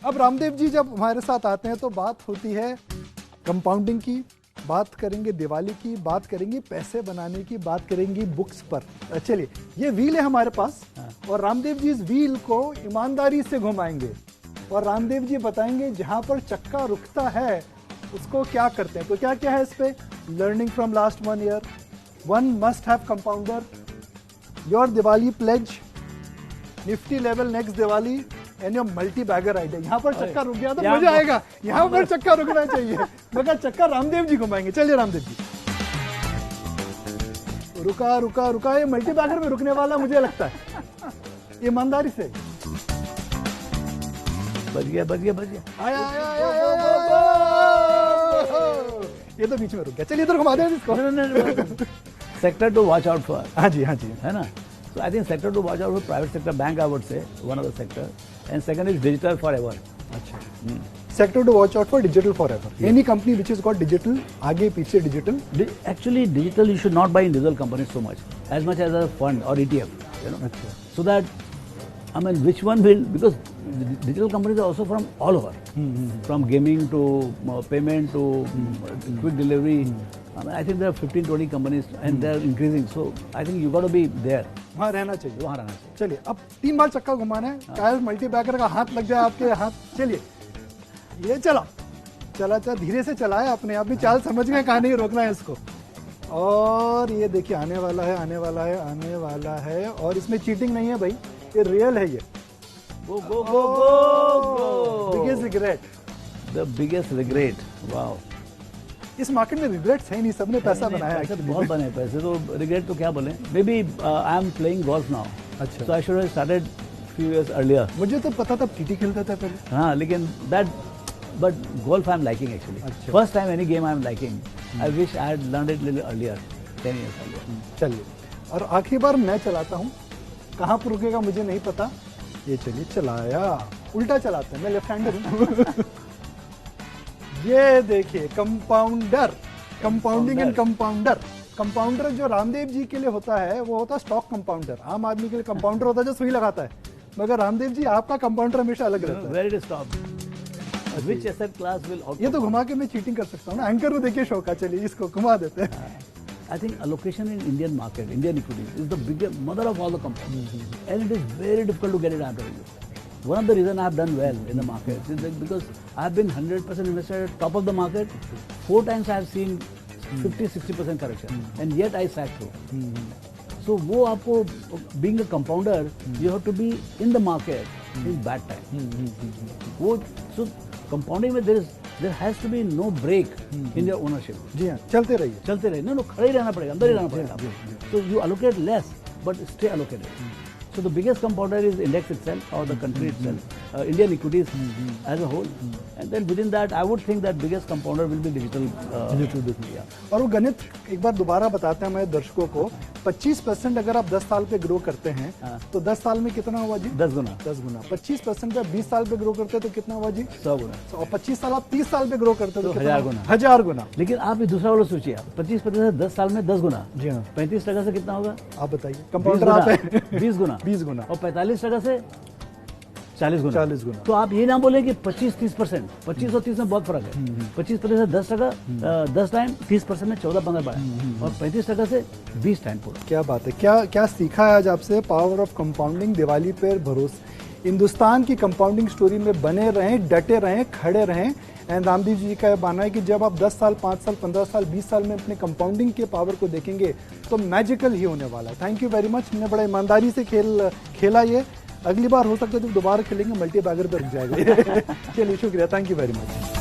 अब रामदेव जी जब हमारे साथ आते हैं तो बात होती है कंपाउंडिंग की, बात करेंगे दिवाली की, बात करेंगे पैसे बनाने की, बात करेंगे बुक्स पर। चलिए, ये व्हील है हमारे पास और रामदेव जी इस व्हील को ईमानदारी से घुमाएंगे और रामदेव जी बताएंगे जहां पर चक्का रुकता है उसको क्या करते हैं। तो क्या क्या है इस पे? Learning from last 1 year, one must have compounder, your Diwali pledge, Nifty level next Diwali and your multibagger idea. यहाँ पर चक्का रुक गया तो मजा आएगा, यहाँ पर चक्का रुकना चाहिए मगर चक्का रामदेव जी घुमाएंगे। चलिए रामदेव जी, रुका रुका रुका, ये मल्टी बैगर में रुकने वाला मुझे लगता है, ईमानदारी से। बच गया बच गया बच गया, आया आया आया आया, ये तो बीच में रुक गया। चलिए इधर घुमा दें इसको। Sector to watch out for, हाँ जी हाँ जी, है ना। So I think sector to watch out for private sector bank, I would say one of the sector, and second is digital forever. अच्छा, sector to watch out for digital forever. Any company which is got digital, आगे पीछे digital. Actually digital you should not buy individual companies so much as a fund or ETF, you know. अच्छा, So that I mean which one will, because digital companies are also from all over, from gaming to payment to quick delivery. I mean, I think there are 15-20 companies and they are increasing. So I think you got to be there. वहाँ रहना चाहिए, वहाँ रहना चाहिए। चलिए अब 3 बार चक्का घुमाना है, कायल मल्टी बैगर का हाथ लग जाए आपके हाथ। चलिए ये चला चला चला, धीरे से चलाया अपने आप भी, चाल समझ गए कहाँ नहीं रोकना है इसको। और ये देखिए आने वाला है आने वाला है आने वाला है, और इसमें चीटिंग नहीं है भाई, ये रियल है। ये Go go go go go. Biggest regret, The biggest regret. Wow. इस मार्केट में रिग्रेट्स है नहीं, सबने पैसा बनाया पैसे है। बहुत बने पैसे, तो रिग्रेट तो क्या बोले। Maybe I am playing golf now, अच्छा, so I should have started few years earlier. मुझे तो पता था टीटी खेलता था पहले। हाँ, लेकिन that but golf I am liking actually. अच्छा। First time any game I am liking. I wish I had learned it little earlier, 10 years earlier. चलिए, और आखिरी बार मैं चलाता हूँ, कहाँ पर रुकेगा मुझे नहीं पता। ये चलिए चलाया, उल्टा चलाते हैं, मैं लेफ्ट हैंडर हूँ। ये देखिए compounder, compounding and compounder. Compounder जो रामदेव जी के लिए होता है वो होता है स्टॉक कंपाउंडर। आम आदमी के लिए कंपाउंडर होता है जो सुई लगाता है, मगर रामदेव जी आपका कंपाउंडर हमेशा अलग रहता है। Where it stop? Which asset class will outperform? ये तो घुमा के मैं चीटिंग कर सकता हूँ ना, एंकर को देखिए शौक है। चलिए इसको घुमा देते हैं। I think allocation in Indian market, Indian equities, is the biggest mother of all the compounds, and it is very difficult to get it. I'm telling you. One of the reasons I have done well in the market is that because I have been 100% invested at top of the market. 4 times I have seen 50-60% correction, and yet I sat through. So वो आपको being a compounder, you have to be in the market in bad time. वो so compounding में there has to be no break in your ownership. जी हाँ, चलते रहिए। चलते रहे, no खड़े ही रहना पड़ेगा, अंदर ही रहना पड़ेगा। So you allocate less, but stay allocated. So the biggest compounder is index itself or the country itself, Indian equities as a whole, and then within that I would think that biggest compounder will be digital. और वो गणित एक बार दोबारा बताते हैं हमारे दर्शकों को। 25% अगर आप 10 साल पे ग्रो करते हैं तो 10 साल में कितना हुआ जी? 10 गुना। 10 गुना। 25% पे 20 साल पे ग्रो करते हैं तो कितना हुआ जी? 100 गुना। और 25 साल आप 30 साल पे ग्रो करते हैं तो 1000 गुना। 1000 गुना। लेकिन आप ये दूसरा वाला सोचिए, 25% से 10 साल में 10 गुना। जी हाँ। 35% से कितना होगा? आप बताइए। कंपाउंडर आप हैं। 20 गुना। 20 गुना। और 45% से 40 गुना। 40 गुना। तो आप ये ना बोले कि 25-30%, 25 और 30 में बहुत फर्क है। 25% से 10%, 10 टाइम, 30% में 14-15 बढ़ा, और 35% से 20 टाइम पूरा। क्या बात है, क्या क्या सीखा है आज आपसे। पावर ऑफ कंपाउंडिंग, दिवाली पर भरोसा। हिंदुस्तान की कंपाउंडिंग स्टोरी में बने रहें, डटे रहें, खड़े रहें। एंड रामदेव जी का मानना है कि जब आप 10 साल, 5 साल, 15 साल, 20 साल में अपने कंपाउंडिंग के पावर को देखेंगे तो मैजिकल ही होने वाला है। Thank you very much. हमने बड़ा ईमानदारी से खेला ये। अगली बार हो सकता है तो दोबारा खेलेंगे, मल्टी बैगर पे रुक जाएगा। चलिए शुक्रिया, थैंक यू वेरी मच।